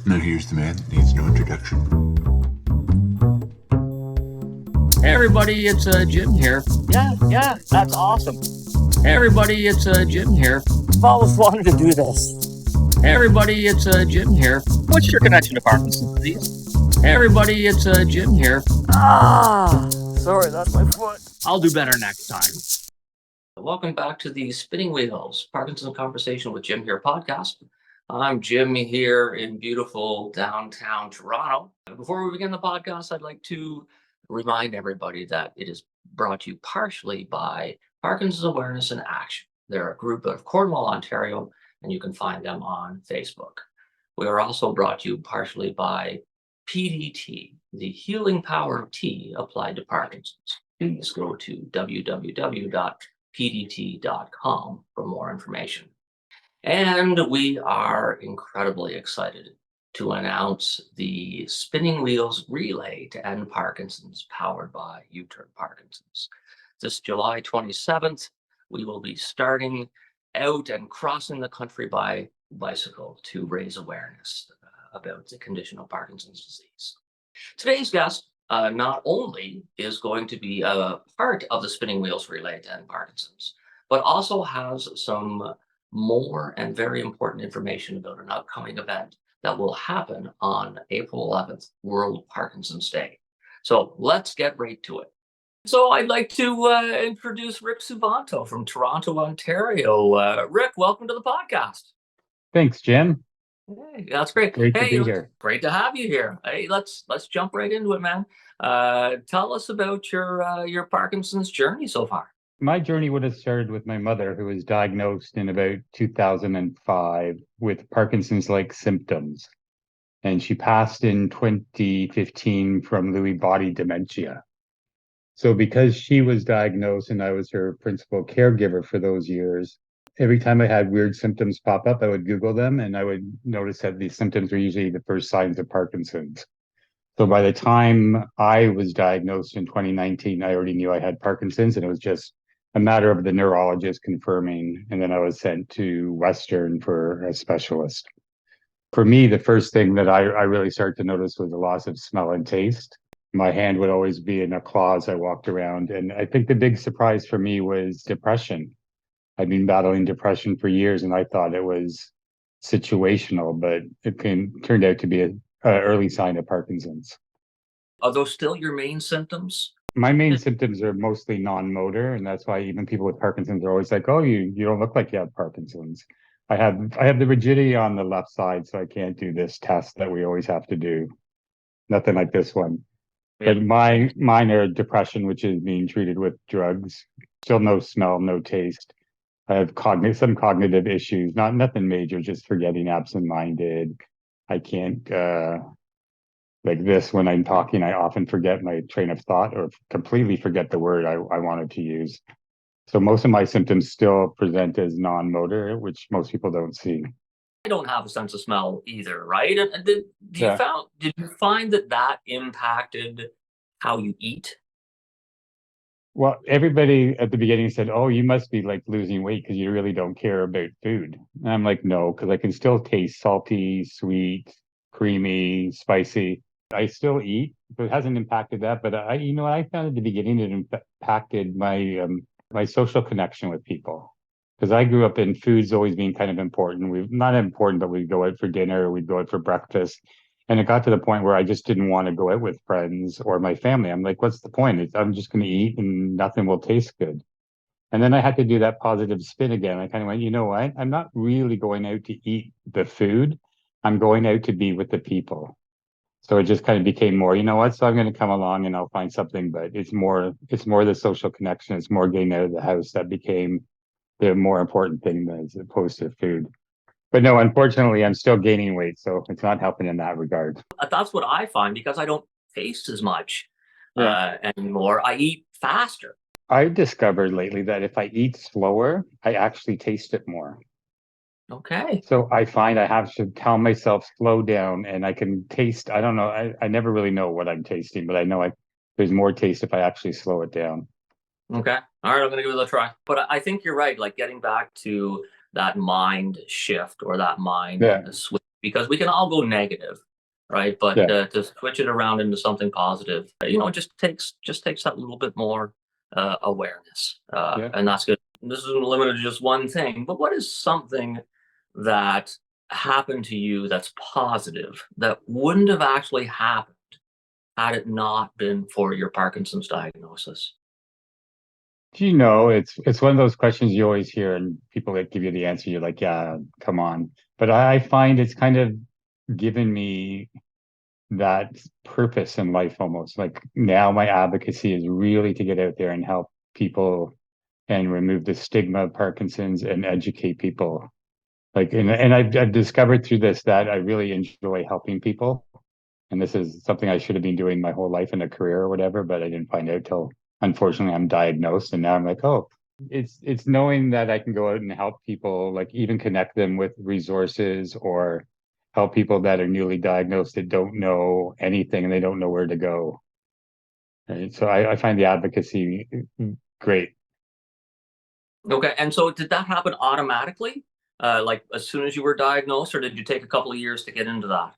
Now here's the man that needs no introduction. Hey everybody, it's Jim here. Yeah, that's awesome. Hey everybody, it's Jim here. I've always wanted to do this. Hey everybody, it's Jim here. What's your connection to Parkinson's disease? Hey everybody, it's Jim here. Sorry, that's my foot. I'll do better next time. Welcome back to the Spinning Wheels Parkinson Conversation with Jim here podcast. I'm Jim here in beautiful downtown Toronto. Before we begin the podcast, I'd like to remind everybody that it is brought to you partially by Parkinson's Awareness in Action. They're a group out of Cornwall, Ontario, and you can find them on Facebook. We are also brought to you partially by PDT, the healing power of tea applied to Parkinson's. Please go to www.pdt.com for more information. And we are incredibly excited to announce the Spinning Wheels Relay to End Parkinson's, powered by U-Turn Parkinson's. This July 27th, we will be starting out and crossing the country by bicycle to raise awareness about the condition of Parkinson's disease. Today's guest not only is going to be a part of the Spinning Wheels Relay to End Parkinson's, but also has some more and very important information about an upcoming event that will happen on April 11th, World Parkinson's Day. So let's get right to it. So I'd like to introduce Rick Suvanto from Toronto, Ontario. Rick, welcome to the podcast. Thanks, Jim. Hey, that's great. Great to be here. Great to have you here. Hey, let's jump right into it, man. Tell us about your Parkinson's journey so far. My journey would have started with my mother, who was diagnosed in about 2005 with Parkinson's-like symptoms. And she passed in 2015 from Lewy body dementia. So because she was diagnosed and I was her principal caregiver for those years, every time I had weird symptoms pop up, I would Google them and I would notice that these symptoms were usually the first signs of Parkinson's. So by the time I was diagnosed in 2019, I already knew I had Parkinson's, and it was just a matter of the neurologist confirming. And then I was sent to Western for a specialist. For me, the first thing that I really started to notice was the loss of smell and taste. My hand would always be in a claw as I walked around. And I think the big surprise for me was depression. I've been battling depression for years, and I thought it was situational, but it turned out to be an early sign of Parkinson's. Are those still your main symptoms? My main symptoms are mostly non-motor, and that's why even people with Parkinson's are always like, "Oh, you don't look like you have Parkinson's." I have the rigidity on the left side, so I can't do this test that we always have to do. Nothing like this one. Yeah. But mine are depression, which is being treated with drugs. Still no smell, no taste. I have some cognitive issues, nothing major, just forgetting, absent-minded. I can't, like this, when I'm talking, I often forget my train of thought or completely forget the word I wanted to use. So most of my symptoms still present as non-motor, which most people don't see. I don't have a sense of smell either, right? And did you find that impacted how you eat? Well, everybody at the beginning said, "Oh, you must be like losing weight because you really don't care about food." And I'm like, no, because I can still taste salty, sweet, creamy, spicy. I still eat, but it hasn't impacted that. But I found at the beginning it impacted my my social connection with people, because I grew up in food's always being kind of important. We've not important, but we'd go out for dinner, we'd go out for breakfast. And it got to the point where I just didn't want to go out with friends or my family. I'm like, what's the point? I'm just going to eat and nothing will taste good. And then I had to do that positive spin again. I kind of went, you know what? I'm not really going out to eat the food. I'm going out to be with the people. So it just kind of became more, you know what? So I'm going to come along and I'll find something, but it's more the social connection. It's more getting out of the house that became the more important thing as opposed to food. But no, unfortunately, I'm still gaining weight, so it's not helping in that regard. That's what I find, because I don't taste as much anymore. I eat faster. I've discovered lately that if I eat slower, I actually taste it more. Okay. So I find I have to tell myself slow down, and I can taste. I don't know. I never really know what I'm tasting, but I know there's more taste if I actually slow it down. Okay. All right. I'm going to give it a try. But I think you're right. Like getting back to that mind shift or that mind switch because we can all go negative, right? But to switch it around into something positive, just takes that little bit more awareness, and that's good. This isn't limited to just one thing, but what is something that happened to you that's positive that wouldn't have actually happened had it not been for your Parkinson's diagnosis? It's one of those questions you always hear, and people that give you the answer, you're like, yeah, come on. But I find it's kind of given me that purpose in life almost. Like now my advocacy is really to get out there and help people and remove the stigma of Parkinson's and educate people. Like, and I've discovered through this that I really enjoy helping people. And this is something I should have been doing my whole life in a career or whatever, but I didn't find out till unfortunately I'm diagnosed. And now I'm like, oh, it's knowing that I can go out and help people, like even connect them with resources or help people that are newly diagnosed that don't know anything and they don't know where to go. Right. So I find the advocacy great. Okay. And so did that happen automatically? Like as soon as you were diagnosed, or did you take a couple of years to get into that?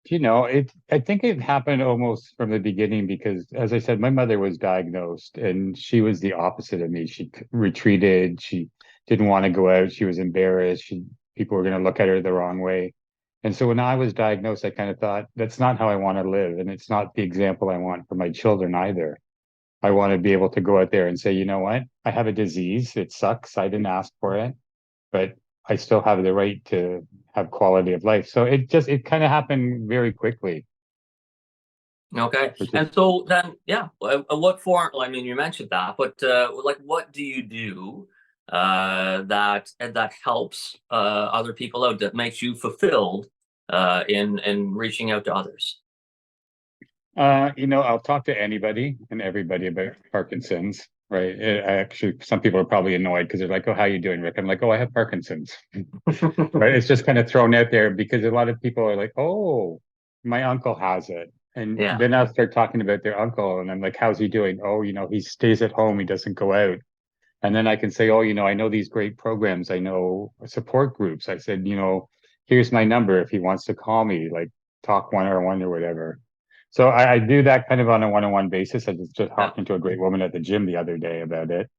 I think it happened almost from the beginning because, as I said, my mother was diagnosed and she was the opposite of me. She retreated. She didn't want to go out. She was embarrassed. People were going to look at her the wrong way. And so when I was diagnosed, I kind of thought, that's not how I want to live. And it's not the example I want for my children either. I want to be able to go out there and say, you know what? I have a disease. It sucks. I didn't ask for it, but I still have the right to have quality of life. So it kind of happened very quickly. Okay. And so then, what form, I mean, you mentioned that, but like, what do you do that helps other people out, that makes you fulfilled in reaching out to others? I'll talk to anybody and everybody about Parkinson's, right? Some people are probably annoyed because they're like, oh, how you doing, Rick? I'm like, oh, I have Parkinson's, right? It's just kind of thrown out there because a lot of people are like, oh, my uncle has it. And then I'll start talking about their uncle and I'm like, how's he doing? Oh, he stays at home. He doesn't go out. And then I can say, oh, I know these great programs. I know support groups. I said, here's my number if he wants to call me, like talk one-on-one or whatever. So I do that kind of on a one-on-one basis. I just talked to a great woman at the gym the other day about it.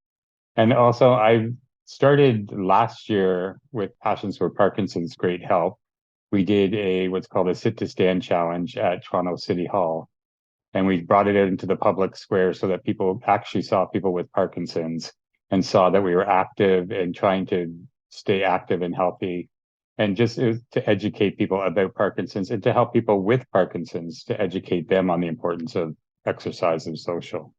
And also I started last year with Passions for Parkinson's Great Help. We did what's called a Sit to Stand challenge at Toronto City Hall. And we brought it out into the public square so that people actually saw people with Parkinson's and saw that we were active and trying to stay active and healthy. And just to educate people about Parkinson's and to help people with Parkinson's, to educate them on the importance of exercise and social.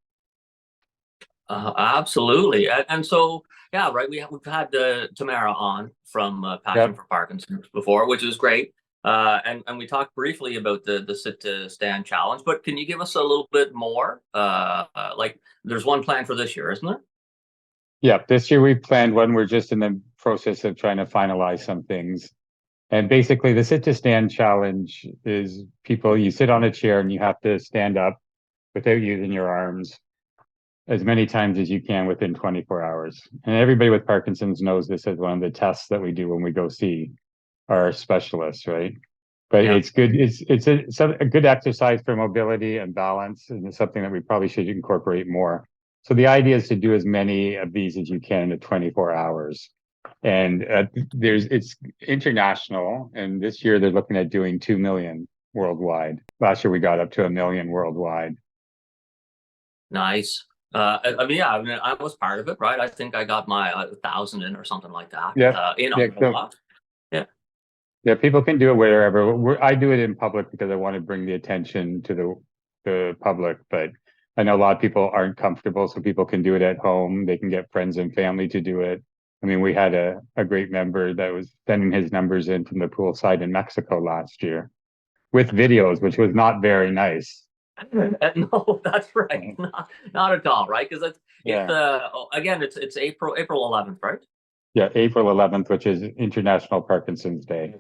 Absolutely. And so, right. We've had Tamara on from Passion for Parkinson's before, which is great. And we talked briefly about the Sit to Stand challenge, but can you give us a little bit more? Like there's one plan for this year, isn't there? Yeah, this year we've planned one. We're just in the process of trying to finalize some things. And basically the Sit to Stand challenge is you sit on a chair and you have to stand up without using your arms as many times as you can within 24 hours. And everybody with Parkinson's knows this as one of the tests that we do when we go see our specialists, right? But it's good. It's a good exercise for mobility and balance, and it's something that we probably should incorporate more. So the idea is to do as many of these as you can in 24 hours. And it's international, and this year they're looking at doing 2 million worldwide. Last year we got up to 1 million worldwide. Nice. I mean, I was part of it, right? I think I got my 1,000 in or something like that. Yeah, people can do it wherever. I do it in public because I want to bring the attention to the public, but I know a lot of people aren't comfortable, so people can do it at home. They can get friends and family to do it. I mean, we had a great member that was sending his numbers in from the poolside in Mexico last year with videos, which was not very nice. No, that's right. Not at all, right? Because it's April 11th, right? Yeah, April 11th, which is International Parkinson's Day.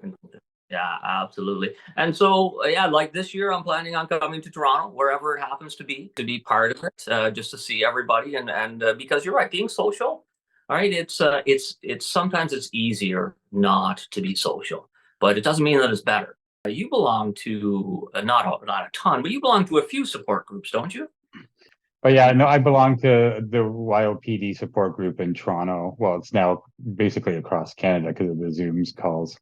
Yeah, absolutely. And so, like this year, I'm planning on coming to Toronto, wherever it happens to be part of it, just to see everybody. And because you're right, being social, all right, it's sometimes it's easier not to be social. but it doesn't mean that it's better. You belong to not a ton, but you belong to a few support groups, don't you? But yeah, no, I belong to the Wild PD support group in Toronto. Well, it's now basically across Canada because of the Zooms calls.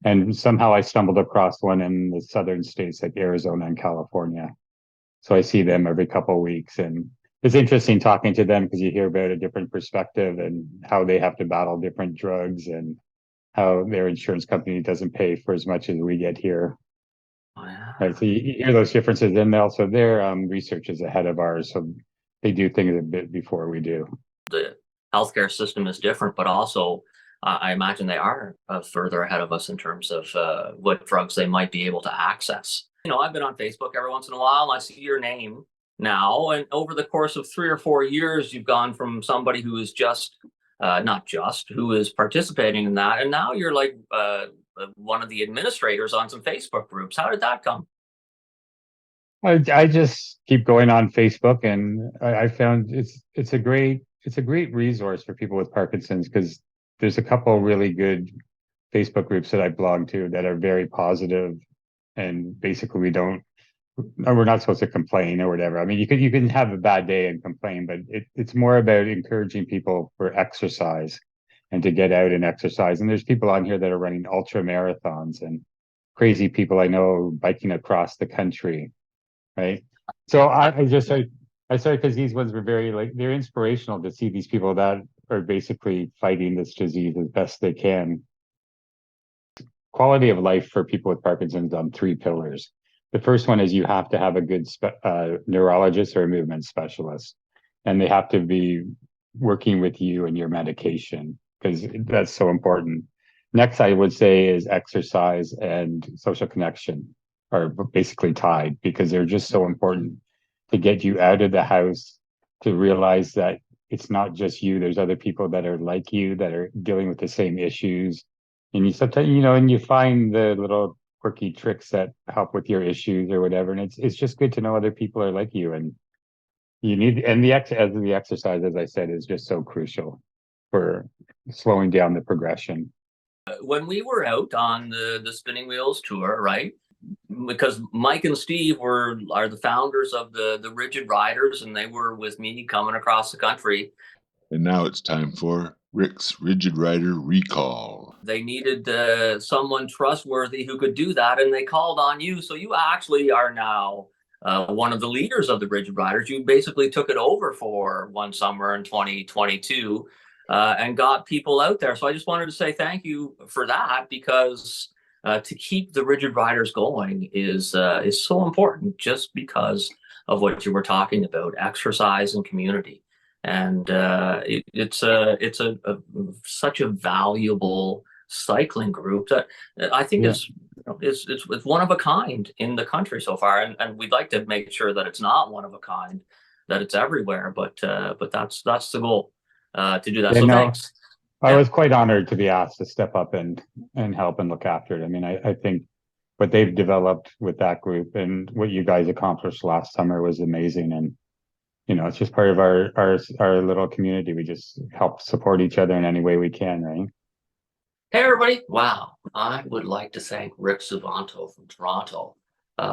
And somehow I stumbled across one in the southern states like Arizona and California. So I see them every couple of weeks. And it's interesting talking to them because you hear about a different perspective and how they have to battle different drugs and how their insurance company doesn't pay for as much as we get here. Oh, yeah. Right, so you hear those differences, and also their research is ahead of ours, so they do things a bit before we do. The healthcare system is different, but also I imagine they are further ahead of us in terms of what drugs they might be able to access. You know, I've been on Facebook every once in a while, and I see your name now, and over the course of 3 or 4 years, you've gone from somebody who is just who is participating in that, and now you're like one of the administrators on some Facebook groups. How did that come? I just keep going on Facebook, and I found it's a great resource for people with Parkinson's because there's a couple really good Facebook groups that I belong to that are very positive, and basically we're not supposed to complain or whatever. I mean, you can have a bad day and complain, but it's more about encouraging people for exercise and to get out and exercise. And there's people on here that are running ultra marathons and crazy people I know biking across the country, right? So I started because these ones were very they're inspirational to see these people that are basically fighting this disease as best they can. Quality of life for people with Parkinson's on 3 pillars. The first one is you have to have a good neurologist or a movement specialist, and they have to be working with you and your medication because that's so important. Next, I would say is exercise and social connection are basically tied because they're just so important to get you out of the house, to realize that it's not just you. There's other people that are like you that are dealing with the same issues. And you sometimes, and you find the little quirky tricks that help with your issues or whatever. And it's just good to know other people are like you, and the exercise, as I said, is just so crucial for slowing down the progression. When we were out on the Spinning Wheels tour, right? Because Mike and Steve are the founders of the Ridgid Riders, and they were with me coming across the country. And now it's time for Rick's Ridgid Rider Recall. They needed someone trustworthy who could do that, and they called on you. So you actually are now one of the leaders of the Ridgid Riders. You basically took it over for one summer in 2022 and got people out there. So I just wanted to say thank you for that, because to keep the Ridgid Riders going is so important, just because of what you were talking about, exercise and community. And it's such a valuable cycling group that I think is one of a kind in the country so far, and we'd like to make sure that it's not one of a kind, that it's everywhere. But that's the goal, to do that. So thanks. I was quite honored to be asked to step up and help and look after it. I mean, I think what they've developed with that group and what you guys accomplished last summer was amazing. And it's just part of our little community. We just help support each other in any way we can, right? Hey, everybody. Wow. I would like to thank Rick Suvanto from Toronto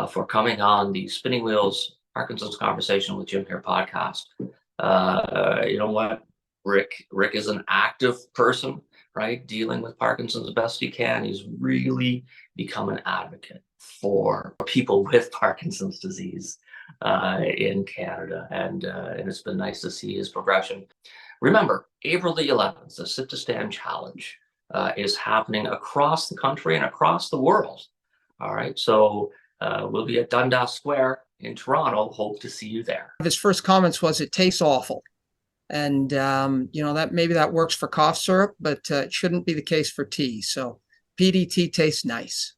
for coming on the Spinning Wheels Parkinson's Conversation with Jim here podcast. You know what? Rick is an active person, right? Dealing with Parkinson's the best he can. He's really become an advocate for people with Parkinson's disease in Canada, and it's been nice to see his progression. Remember, April the 11th, the Sit to Stand Challenge is happening across the country and across the world. All right, so we'll be at Dundas Square in Toronto. Hope to see you there. His first comments was, "It tastes awful," and that maybe that works for cough syrup, but it shouldn't be the case for tea. So PDT tastes nice.